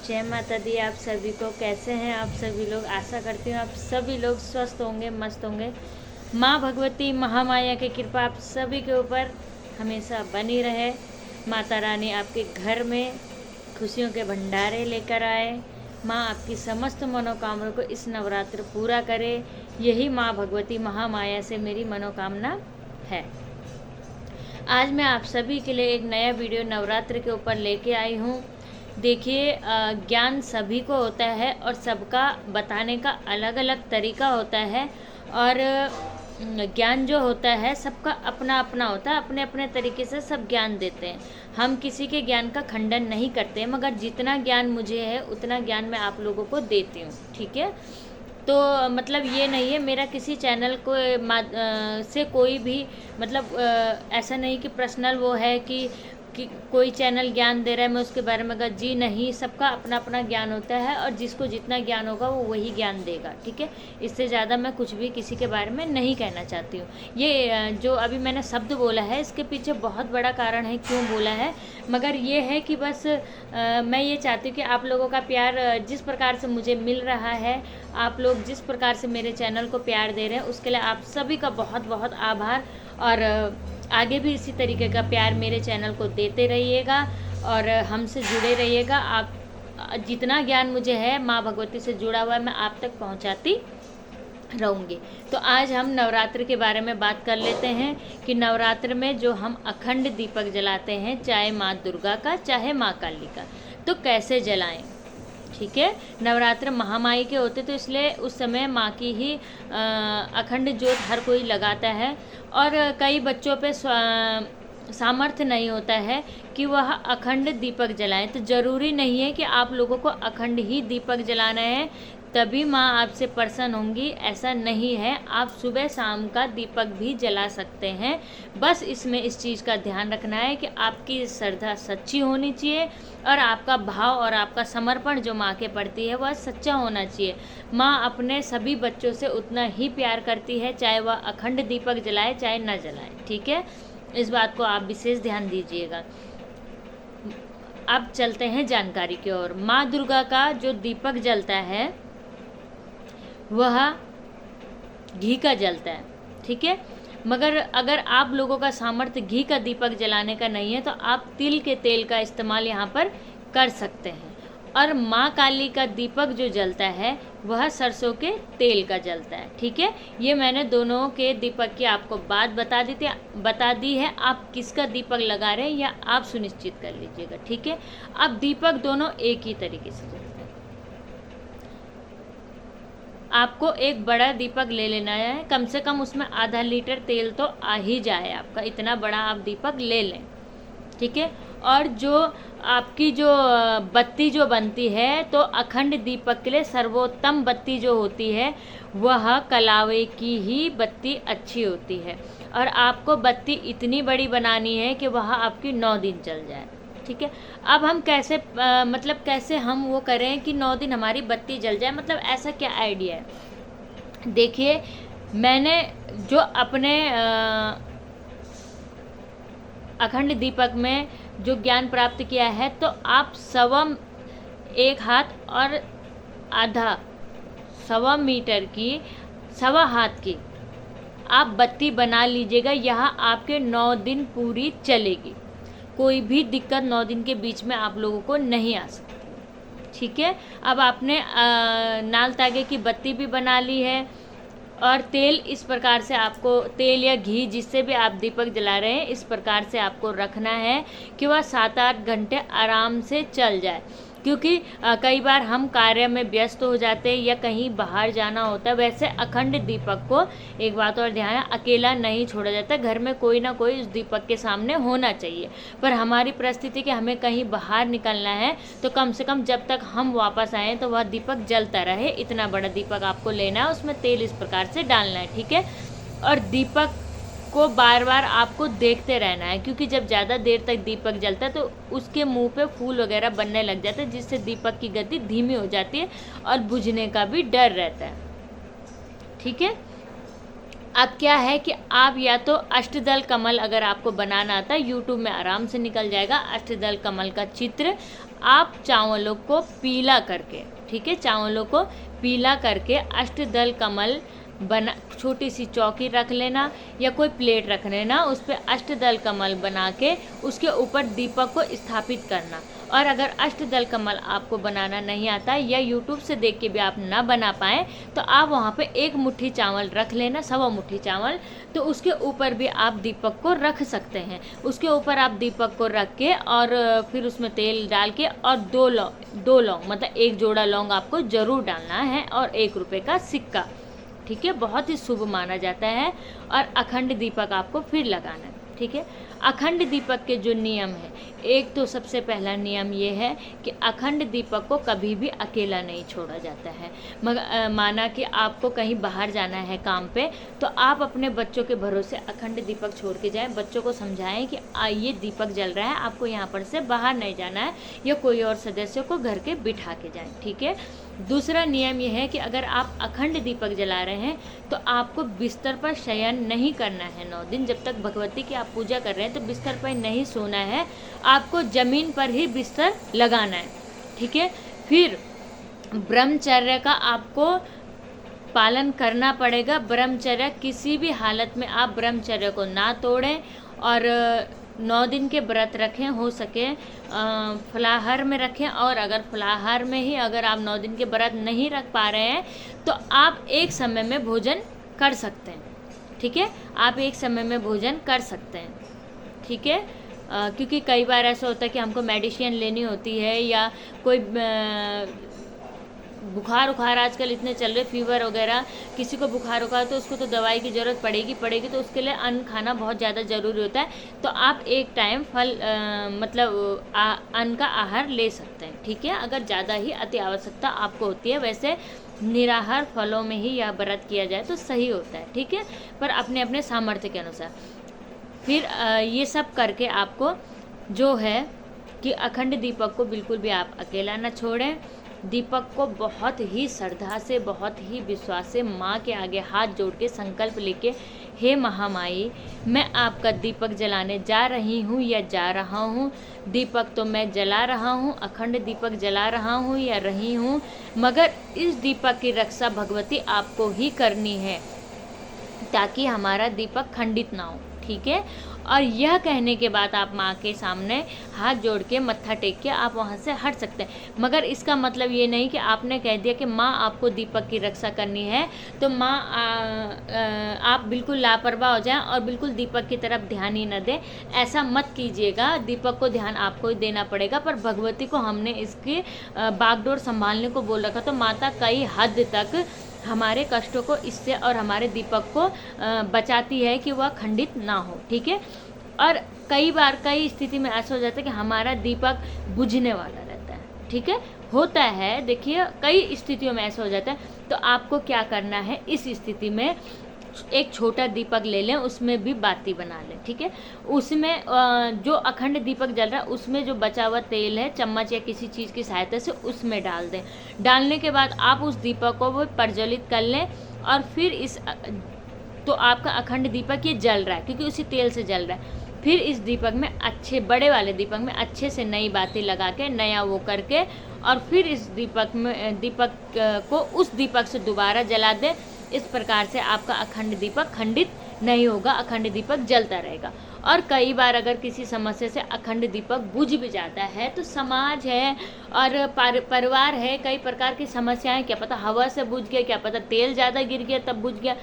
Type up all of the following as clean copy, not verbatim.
जय माता दी। आप सभी को कैसे हैं आप सभी लोग। आशा करती हूँ आप सभी लोग स्वस्थ होंगे, मस्त होंगे। माँ भगवती महामाया की कृपा आप सभी के ऊपर हमेशा बनी रहे। माता रानी आपके घर में खुशियों के भंडारे लेकर आए। माँ आपकी समस्त मनोकामनाओं को इस नवरात्र पूरा करे, यही माँ भगवती महामाया से मेरी मनोकामना है। आज मैं आप सभी के लिए एक नया वीडियो नवरात्र के ऊपर लेके आई हूँ। देखिए, ज्ञान सभी को होता है और सबका बताने का अलग अलग तरीका होता है। और ज्ञान जो होता है सबका अपना अपना होता है, अपने अपने तरीके से सब ज्ञान देते हैं। हम किसी के ज्ञान का खंडन नहीं करते, मगर जितना ज्ञान मुझे है उतना ज्ञान मैं आप लोगों को देती हूँ, ठीक है। तो मतलब ये नहीं है मेरा किसी चैनल को से कोई भी मतलब ऐसा नहीं कि पर्सनल वो है कि कोई चैनल ज्ञान दे रहा है मैं उसके बारे में अगर जी नहीं, सबका अपना अपना ज्ञान होता है और जिसको जितना ज्ञान होगा वो वही ज्ञान देगा, ठीक है। इससे ज़्यादा मैं कुछ भी किसी के बारे में नहीं कहना चाहती हूँ। ये जो अभी मैंने शब्द बोला है इसके पीछे बहुत बड़ा कारण है क्यों बोला है, मगर ये है कि बस मैं ये चाहती हूँ कि आप लोगों का प्यार जिस प्रकार से मुझे मिल रहा है, आप लोग जिस प्रकार से मेरे चैनल को प्यार दे रहे हैं, उसके लिए आप सभी का बहुत बहुत आभार। और आगे भी इसी तरीके का प्यार मेरे चैनल को देते रहिएगा और हमसे जुड़े रहिएगा। आप जितना ज्ञान मुझे है माँ भगवती से जुड़ा हुआ है मैं आप तक पहुँचाती रहूँगी। तो आज हम नवरात्र के बारे में बात कर लेते हैं कि नवरात्र में जो हम अखंड दीपक जलाते हैं, चाहे माँ दुर्गा का चाहे माँ काली का, तो कैसे जलाएं, ठीक है। नवरात्र महामाई के होते तो इसलिए उस समय माँ की ही अखंड ज्योत हर कोई लगाता है। और कई बच्चों पे सामर्थ्य नहीं होता है कि वह अखंड दीपक जलाएं, तो ज़रूरी नहीं है कि आप लोगों को अखंड ही दीपक जलाना है तभी माँ आपसे प्रसन्न होंगी, ऐसा नहीं है। आप सुबह शाम का दीपक भी जला सकते हैं। बस इसमें इस चीज़ का ध्यान रखना है कि आपकी श्रद्धा सच्ची होनी चाहिए और आपका भाव और आपका समर्पण जो माँ के प्रति है वह सच्चा होना चाहिए। माँ अपने सभी बच्चों से उतना ही प्यार करती है, चाहे वह अखंड दीपक जलाए चाहे न जलाए, ठीक है। इस बात को आप विशेष ध्यान दीजिएगा। अब चलते हैं जानकारी की ओर। माँ दुर्गा का जो दीपक जलता है वह घी का जलता है, ठीक है। मगर अगर आप लोगों का सामर्थ्य घी का दीपक जलाने का नहीं है तो आप तिल के तेल का इस्तेमाल यहाँ पर कर सकते हैं। और माँ काली का दीपक जो जलता है वह सरसों के तेल का जलता है, ठीक है। ये मैंने दोनों के दीपक की आपको बात बता दी है। आप किसका दीपक लगा रहे हैं या आप सुनिश्चित कर लीजिएगा, ठीक है। अब दीपक दोनों एक ही तरीके से जलते हैं। आपको एक बड़ा दीपक ले लेना है, कम से कम उसमें आधा लीटर तेल तो आ ही जाए आपका, इतना बड़ा आप दीपक ले लें, ठीक है। और जो आपकी जो बत्ती जो बनती है तो अखंड दीपक के लिए सर्वोत्तम बत्ती जो होती है वह कलावे की ही बत्ती अच्छी होती है। और आपको बत्ती इतनी बड़ी बनानी है कि वह आपकी 9 दिन चल जाए, ठीक है। अब हम कैसे मतलब कैसे हम वो करें कि 9 दिन हमारी बत्ती जल जाए, मतलब ऐसा क्या आइडिया है। देखिए, मैंने जो अपने अखंड दीपक में जो ज्ञान प्राप्त किया है, तो आप एक हाथ और आधा 1.25 मीटर की 1.25 हाथ की आप बत्ती बना लीजिएगा। यहाँ आपके 9 दिन पूरी चलेगी, कोई भी दिक्कत 9 दिन के बीच में आप लोगों को नहीं आ सकती, ठीक है। अब आपने नाल तागे की बत्ती भी बना ली है और तेल इस प्रकार से आपको, तेल या घी जिससे भी आप दीपक जला रहे हैं, इस प्रकार से आपको रखना है कि वह 7-8 घंटे आराम से चल जाए। क्योंकि कई बार हम कार्य में व्यस्त हो जाते हैं या कहीं बाहर जाना होता है। वैसे अखंड दीपक को एक बात और ध्यान है, अकेला नहीं छोड़ा जाता, घर में कोई ना कोई उस दीपक के सामने होना चाहिए। पर हमारी परिस्थिति कि हमें कहीं बाहर निकलना है तो कम से कम जब तक हम वापस आएँ तो वह दीपक जलता रहे। इतना बड़ा दीपक आपको लेना है, उसमें तेल इस प्रकार से डालना है, ठीक है। और दीपक को बार बार आपको देखते रहना है, क्योंकि जब ज़्यादा देर तक दीपक जलता है तो उसके मुंह पे फूल वगैरह बनने लग जाते हैं, जिससे दीपक की गति धीमी हो जाती है और बुझने का भी डर रहता है, ठीक है। अब क्या है कि आप या तो अष्टदल कमल अगर आपको बनाना आता है, यूट्यूब में आराम से निकल जाएगा, अष्टदल कमल का चित्र आप चावलों को पीला करके, ठीक है, चावलों को पीला करके अष्टदल कमल बना, छोटी सी चौकी रख लेना या कोई प्लेट रख लेना, उस पर अष्टदल कमल बना के उसके ऊपर दीपक को स्थापित करना। और अगर अष्टदल कमल आपको बनाना नहीं आता या यूट्यूब से देख के भी आप ना बना पाएँ तो आप वहाँ पे 1 मुट्ठी चावल रख लेना, 1.25 मुट्ठी चावल, तो उसके ऊपर भी आप दीपक को रख सकते हैं। उसके ऊपर आप दीपक को रख के और फिर उसमें तेल डाल के और 2 लौंग मतलब 1 जोड़ा लौंग आपको ज़रूर डालना है और 1 रुपये का सिक्का, ठीक है, बहुत ही शुभ माना जाता है। और अखंड दीपक आपको फिर लगाना है, ठीक है। अखंड दीपक के जो नियम है, एक तो सबसे पहला नियम ये है कि अखंड दीपक को कभी भी अकेला नहीं छोड़ा जाता है। मगर माना कि आपको कहीं बाहर जाना है काम पे, तो आप अपने बच्चों के भरोसे अखंड दीपक छोड़ के जाएं, बच्चों को समझाएं कि ये दीपक जल रहा है, आपको यहाँ पर से बाहर नहीं जाना है, या कोई और सदस्य को घर के बिठा के जाएं, ठीक है। दूसरा नियम यह है कि अगर आप अखंड दीपक जला रहे हैं तो आपको बिस्तर पर शयन नहीं करना है 9 दिन। जब तक भगवती की आप पूजा कर रहे हैं तो बिस्तर पर नहीं सोना है, आपको ज़मीन पर ही बिस्तर लगाना है, ठीक है। फिर ब्रह्मचर्य का आपको पालन करना पड़ेगा। ब्रह्मचर्य किसी भी हालत में आप ब्रह्मचर्य को ना तोड़ें और 9 दिन के व्रत रखें, हो सके फलाहार में रखें। और अगर फलाहार में ही अगर आप 9 दिन के व्रत नहीं रख पा रहे हैं तो आप एक समय में भोजन कर सकते हैं, ठीक है, आप एक समय में भोजन कर सकते हैं, ठीक है। क्योंकि कई बार ऐसा होता है कि हमको मेडिसिन लेनी होती है या कोई बुखार आजकल इतने चल रहे, फीवर वगैरह, किसी को बुखार होगा तो उसको तो दवाई की ज़रूरत पड़ेगी, तो उसके लिए अन्न खाना बहुत ज़्यादा ज़रूरी होता है। तो आप एक टाइम फल मतलब अन्न का आहार ले सकते हैं, ठीक है, अगर ज़्यादा ही अति आवश्यकता आपको होती है। वैसे निराहार फलों में ही यह व्रत किया जाए तो सही होता है, ठीक है, पर अपने अपने सामर्थ्य के अनुसार। फिर ये सब करके आपको जो है कि अखंड दीपक को बिल्कुल भी आप अकेला न छोड़ें। दीपक को बहुत ही श्रद्धा से, बहुत ही विश्वास से माँ के आगे हाथ जोड़ के संकल्प लेके, हे महामाई, मैं आपका दीपक जलाने जा रही हूँ या जा रहा हूँ। दीपक तो मैं जला रहा हूँ, अखंड दीपक जला रहा हूँ या रही हूँ, मगर इस दीपक की रक्षा भगवती आपको ही करनी है ताकि हमारा दीपक खंडित ना हो, ठीक है। और यह कहने के बाद आप माँ के सामने हाथ जोड़ के मत्था टेक के आप वहाँ से हट सकते हैं। मगर इसका मतलब ये नहीं कि आपने कह दिया कि माँ आपको दीपक की रक्षा करनी है तो माँ आप बिल्कुल लापरवाह हो जाएं और बिल्कुल दीपक की तरफ ध्यान ही न दें, ऐसा मत कीजिएगा। दीपक को ध्यान आपको ही देना पड़ेगा। पर भगवती को हमने इसकी बागडोर संभालने को बोल रखा, तो माता कई हद तक हमारे कष्टों को इससे और हमारे दीपक को बचाती है कि वह खंडित ना हो, ठीक है। और कई बार कई स्थिति में ऐसा हो जाता है कि हमारा दीपक बुझने वाला रहता है, ठीक है, होता है। देखिए कई स्थितियों में ऐसा हो जाता है, तो आपको क्या करना है, इस स्थिति में एक छोटा दीपक ले लें, उसमें भी बाती बना लें, ठीक है। उसमें जो अखंड दीपक जल रहा है उसमें जो बचा हुआ तेल है चम्मच या किसी चीज़ की सहायता से उसमें डाल दें। डालने के बाद आप उस दीपक को वो प्रज्वलित कर लें और फिर तो आपका अखंड दीपक ये जल रहा है क्योंकि उसी तेल से जल रहा है। फिर इस दीपक में अच्छे बड़े वाले दीपक में अच्छे से नई बाती लगा के नया वो करके और फिर इस दीपक को उस दीपक से दोबारा जला दें। इस प्रकार से आपका अखंड दीपक खंडित नहीं होगा, अखंड दीपक जलता रहेगा। और कई बार अगर किसी समस्या से अखंड दीपक बुझ भी जाता है तो समाज है और परिवार है, कई प्रकार की समस्याएं, क्या पता हवा से बुझ गया, क्या पता तेल ज़्यादा गिर गया तब बुझ गया।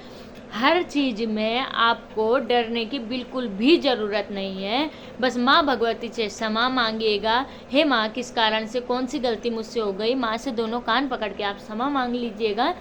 हर चीज़ में आपको डरने की बिल्कुल भी ज़रूरत नहीं है। बस माँ भगवती से क्षमा मांगिएगा, हे माँ किस कारण से कौन सी गलती मुझसे हो गई, माँ से दोनों कान पकड़ के आप क्षमा मांग लीजिएगा।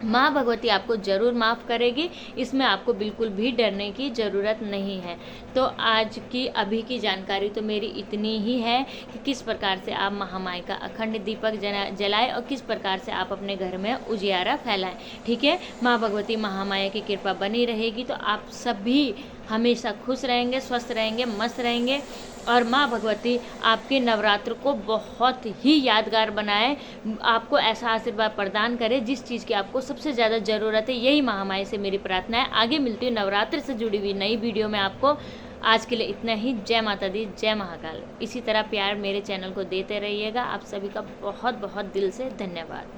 माँ भगवती आपको ज़रूर माफ़ करेगी, इसमें आपको बिल्कुल भी डरने की ज़रूरत नहीं है। तो आज की अभी की जानकारी तो मेरी इतनी ही है कि किस प्रकार से आप महामाई का अखंड दीपक जलाएं और किस प्रकार से आप अपने घर में उजियारा फैलाएं, ठीक है। माँ भगवती महामाया की कृपा बनी रहेगी तो आप सभी हमेशा खुश रहेंगे, स्वस्थ रहेंगे, मस्त रहेंगे और माँ भगवती आपके नवरात्र को बहुत ही यादगार बनाए, आपको ऐसा आशीर्वाद प्रदान करे जिस चीज़ की आपको सबसे ज़्यादा ज़रूरत है। यही महामाई से मेरी प्रार्थना है। आगे मिलती हुई नवरात्र से जुड़ी हुई नई वीडियो में आपको आज के लिए इतना ही। जय माता दी, जय महाकाल। इसी तरह प्यार मेरे चैनल को देते रहिएगा। आप सभी का बहुत बहुत दिल से धन्यवाद।